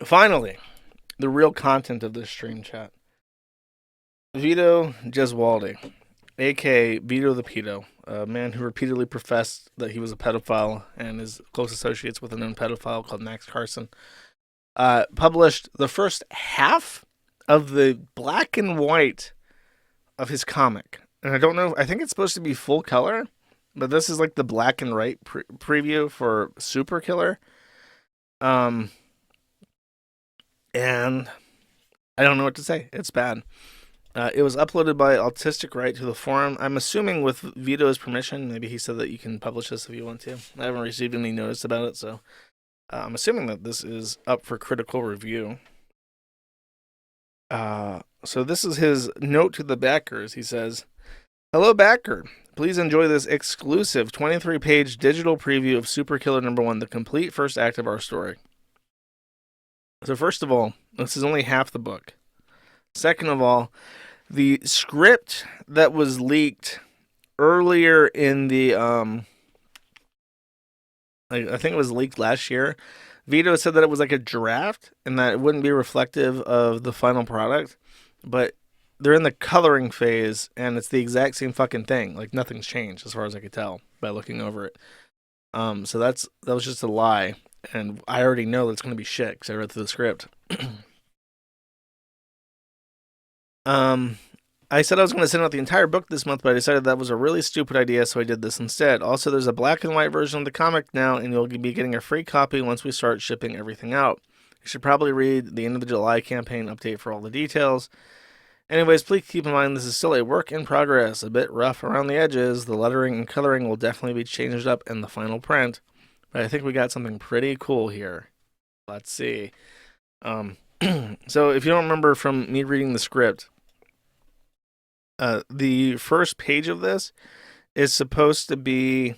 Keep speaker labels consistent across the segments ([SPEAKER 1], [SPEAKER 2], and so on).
[SPEAKER 1] Finally, the real content of this stream chat. Vito Gesualdi, aka Vito the Pedo, a man who repeatedly professed that he was a pedophile and is close associates with a known pedophile called Max Carson, published the first half of the black and white of his comic. And I don't know, I think it's supposed to be full color, but this is like the black and white preview for Superkiller. Um, and I don't know what to say. It's bad. It was uploaded by Autistic Right to the forum. I'm assuming with Vito's permission. Maybe he said that you can publish this if you want to. I haven't received any notice about it, so I'm assuming that this is up for critical review. So this is his note to the backers. He says, "Hello, backer. Please enjoy this exclusive 23-page digital preview of Superkiller #1, the complete first act of our story." So first of all, this is only half the book. Second of all, the script that was leaked earlier in the I think it was leaked last year. Vito said that it was like a draft and that it wouldn't be reflective of the final product, but they're in the coloring phase and it's the exact same fucking thing. Like nothing's changed as far as I could tell by looking over it. So that was just a lie, and I already know that it's gonna be shit because I read through the script. Um, I said I was going to send out the entire book this month, but I decided that was a really stupid idea, so I did this instead. Also, there's a black and white version of the comic now, and you'll be getting a free copy once we start shipping everything out. You should probably read the end of the July campaign update for all the details. Anyways, please keep in mind this is still a work in progress, a bit rough around the edges. The lettering and coloring will definitely be changed up in the final print, but I think we got something pretty cool here. Let's see. So if you don't remember from me reading the script, the first page of this is supposed to be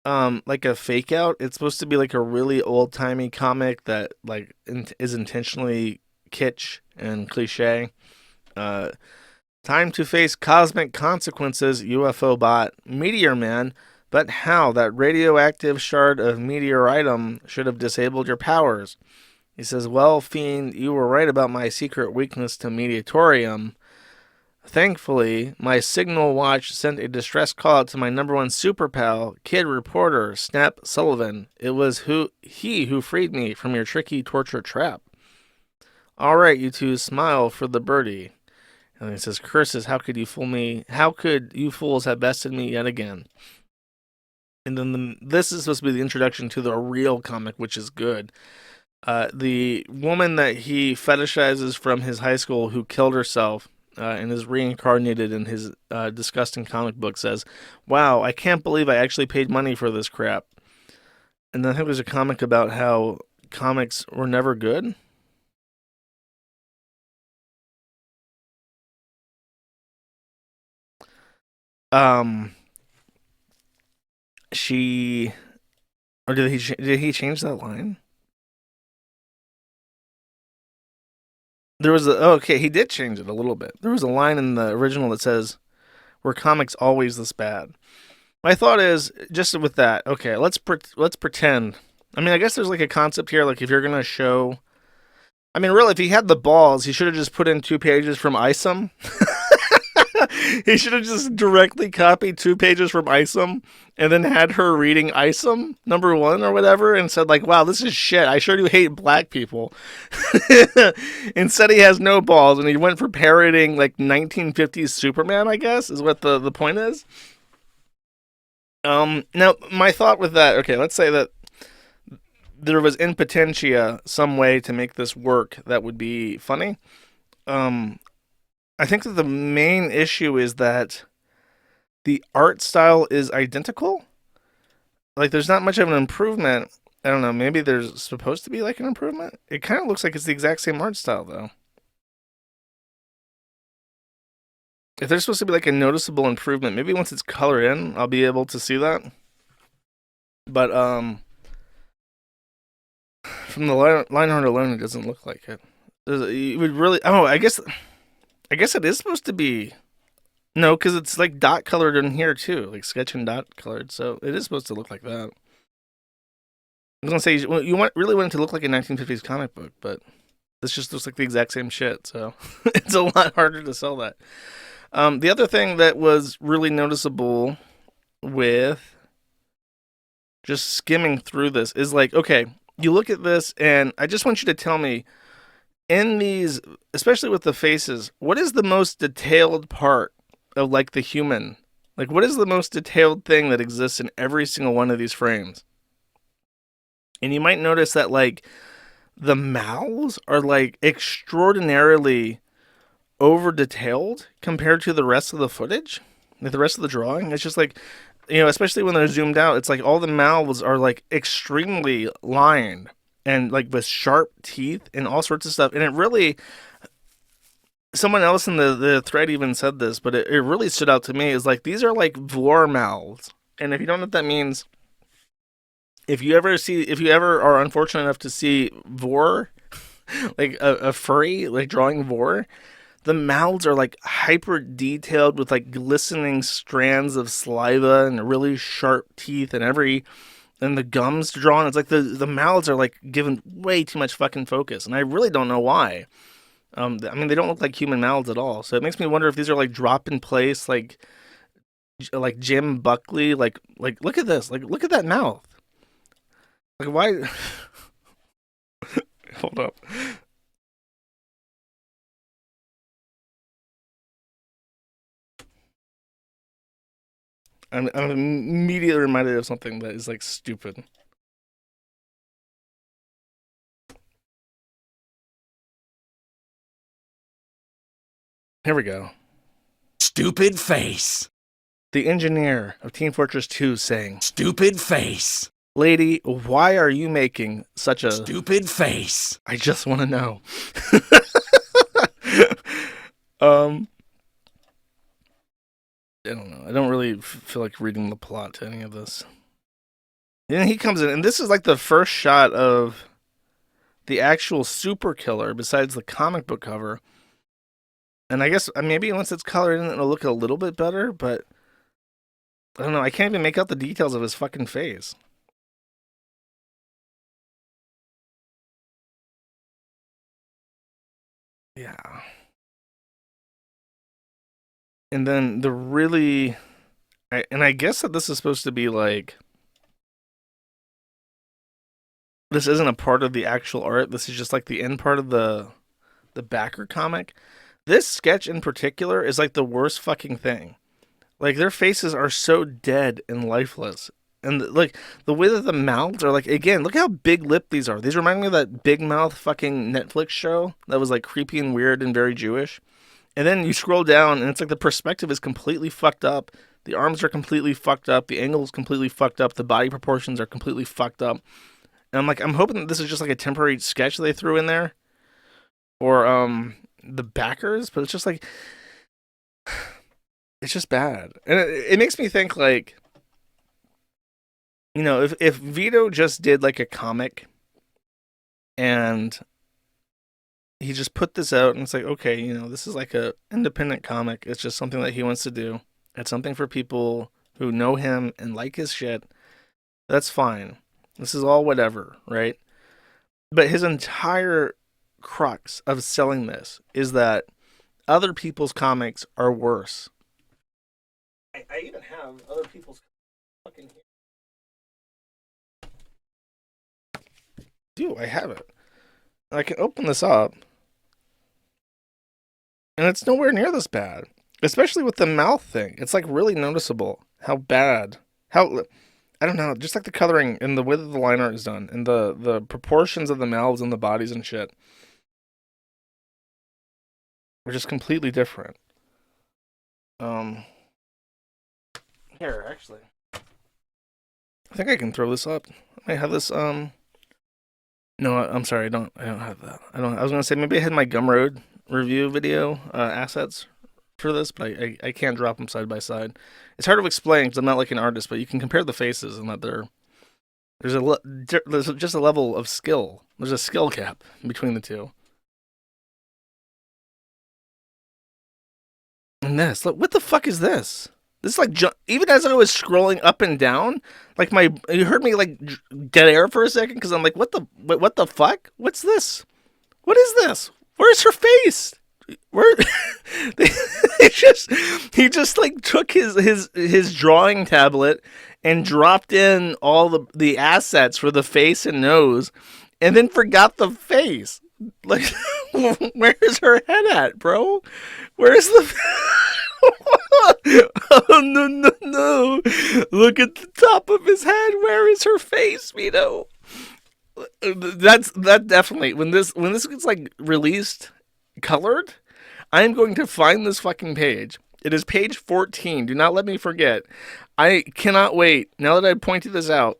[SPEAKER 1] like a fake out. It's supposed to be like a really old timey comic that like is intentionally kitsch and cliche. Time to face cosmic consequences, UFO bot, Meteor Man. But how? That radioactive shard of meteoritum should have disabled your powers. He says, "Well, Fiend, you were right about my secret weakness to Mediatorium. Thankfully, my signal watch sent a distress call out to my #1 super pal, kid reporter, Snap Sullivan. It was he who freed me from your tricky torture trap. All right, you two, smile for the birdie." And he says, "Curses, how could you fool me? How could you fools have bested me yet again?" And then this is supposed to be the introduction to the real comic, which is good. The woman that he fetishizes from his high school who killed herself and is reincarnated in his disgusting comic book says, "Wow, I can't believe I actually paid money for this crap." And then I think there's a comic about how comics were never good. Um, she or did he change that line? There was okay, he did change it a little bit. There was a line in the original that says, "Were comics always this bad?" My thought is just with that. Okay, let's pretend. I mean, I guess there's like a concept here. Like if you're gonna show, I mean, really, if he had the balls, he should have just put in 2 pages from Isom. He should have just directly copied 2 pages from Isom and then had her reading Isom #1 or whatever and said like, "Wow, this is shit. I sure do hate black people." Instead, he has no balls and he went for parodying like 1950s Superman. I guess is what the point is. Now my thought with that. Okay, let's say that there was in potentia some way to make this work that would be funny. Um, I think that the main issue is that the art style is identical. Like, there's not much of an improvement. I don't know. Maybe there's supposed to be like an improvement. It kind of looks like it's the exact same art style, though. If there's supposed to be like a noticeable improvement, maybe once it's colored in, I'll be able to see that. But from the line art alone, it doesn't look like it. It would really. Oh, I guess it is supposed to be. No, because it's like dot colored in here too, like sketch and dot colored. So it is supposed to look like that. was gonna say really want it to look like a 1950s comic book, but this just looks like the exact same shit. So it's a lot harder to sell that. The other thing that was really noticeable with just skimming through this is like, okay, you look at this, and I just want you to tell me, in these, especially with the faces, what is the most detailed part of like the human? Like, what is the most detailed thing that exists in every single one of these frames? And you might notice that like the mouths are like extraordinarily over detailed compared to the rest of the footage, like the rest of the drawing. It's just like, especially when they're zoomed out, it's like all the mouths are like extremely lined and like with sharp teeth and all sorts of stuff. And it really, someone else in the thread even said this, but it really stood out to me, is like these are like vor mouths. And if you don't know what that means, if you ever are unfortunate enough to see vor, like a furry like drawing vor, the mouths are like hyper detailed with like glistening strands of saliva and really sharp teeth, and the gums drawn. It's like the mouths are like given way too much fucking focus, and I really don't know why. I mean, they don't look like human mouths at all, so it makes me wonder if these are like drop in place, like Jim Buckley, like look at this, like look at that mouth, like why? Hold up. I'm immediately reminded of something that is like stupid. Here we go.
[SPEAKER 2] Stupid face.
[SPEAKER 1] The engineer of Team Fortress 2 saying,
[SPEAKER 2] Stupid face.
[SPEAKER 1] "Lady, why are you making such a
[SPEAKER 2] stupid face?
[SPEAKER 1] I just want to know." um, I don't know. I don't really feel like reading the plot to any of this. And then he comes in, and this is like the first shot of the actual Superkiller besides the comic book cover. And I guess maybe once it's colored in, it'll look a little bit better, but I don't know. I can't even make out the details of his fucking face. Yeah. And then I guess that this is supposed to be like, this isn't a part of the actual art. This is just like the end part of the backer comic. This sketch in particular is like the worst fucking thing. Like their faces are so dead and lifeless. And like the way that the mouths are, like, again, look how big lipped these are. These remind me of that Big Mouth fucking Netflix show that was like creepy and weird and very Jewish. And then you scroll down and it's like the perspective is completely fucked up. The arms are completely fucked up. The angle is completely fucked up. The body proportions are completely fucked up. And I'm like, I'm hoping that this is just like a temporary sketch they threw in there, or the backers, but it's just like, it's just bad. And it makes me think, like, if Vito just did like a comic and he just put this out and it's like, okay, this is like a independent comic. It's just something that he wants to do. It's something for people who know him and like his shit. That's fine. This is all whatever, right? But his entire crux of selling this is that other people's comics are worse. I even have other people's fucking here. Do I have it? I can open this up, and it's nowhere near this bad. Especially with the mouth thing, it's like really noticeable how bad. How, I don't know, just like the coloring and the way that the line art is done, and the proportions of the mouths and the bodies and shit are just completely different. Here, actually, I think I can throw this up. I have this. No, I'm sorry, I don't have that. I was gonna say maybe I had my Gumroad review video assets for this, but I can't drop them side by side. It's hard to explain because I'm not like an artist, but you can compare the faces and that there's just a level of skill. There's a skill gap between the two. And this, look, what the fuck is this? This like even as I was scrolling up and down, like you heard me like dead air for a second because I'm like, what the fuck? What's this? What is this? Where's her face? Where he just like took his drawing tablet and dropped in all the assets for the face and nose, and then forgot the face. Like, where's her head at, bro? Where's the? Oh no! Look at the top of his head. Where is her face, Vito? That definitely when this gets like released colored, I am going to find this fucking page. It is page 14. Do not let me forget. I cannot wait, now that I pointed this out,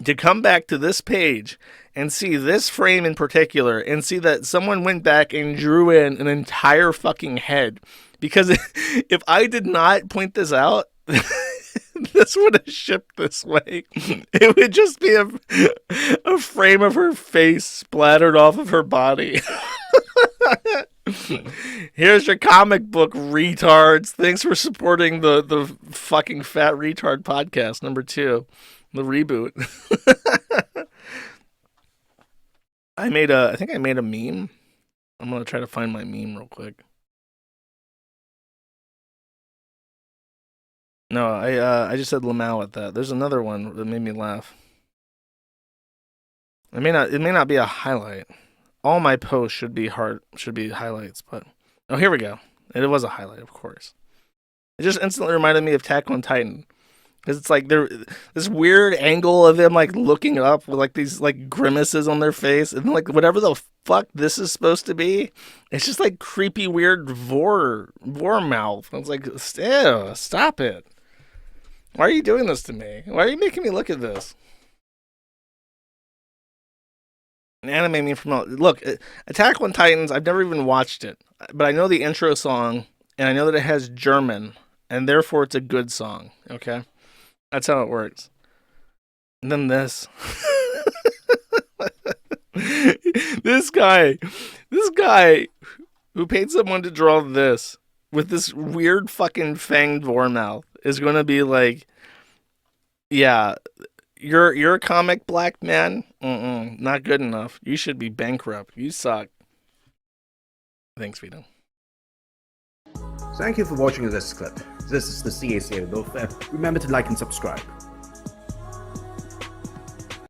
[SPEAKER 1] to come back to this page and see this frame in particular and see that someone went back and drew in an entire fucking head. Because if I did not point this out, this would have shipped this way. It would just be a frame of her face splattered off of her body. Here's your comic book, retards. Thanks for supporting the fucking Fat Retard podcast number 2, the reboot. I think I made a meme. I'm gonna try to find my meme real quick. No, I just said Lamau at that. There's another one that made me laugh. It may not be a highlight. All my posts should be highlights, but oh, here we go. It was a highlight, of course. It just instantly reminded me of Attack on Titan, because it's like this weird angle of them like looking up with like these like grimaces on their face, and like whatever the fuck this is supposed to be, it's just like creepy weird vor mouth. I was like, ew, stop it. Why are you doing this to me? Why are you making me look at this? An anime meme from look, Attack on Titans. I've never even watched it, but I know the intro song, and I know that it has German, and therefore it's a good song. Okay, that's how it works. And then this, this guy who paid someone to draw this with this weird fucking fanged vor mouth is going to be like, yeah. You're a comic black man? Not good enough. You should be bankrupt. You suck. Thanks, Vito.
[SPEAKER 3] Thank you for watching this clip. This is the CACA. Remember to like and subscribe.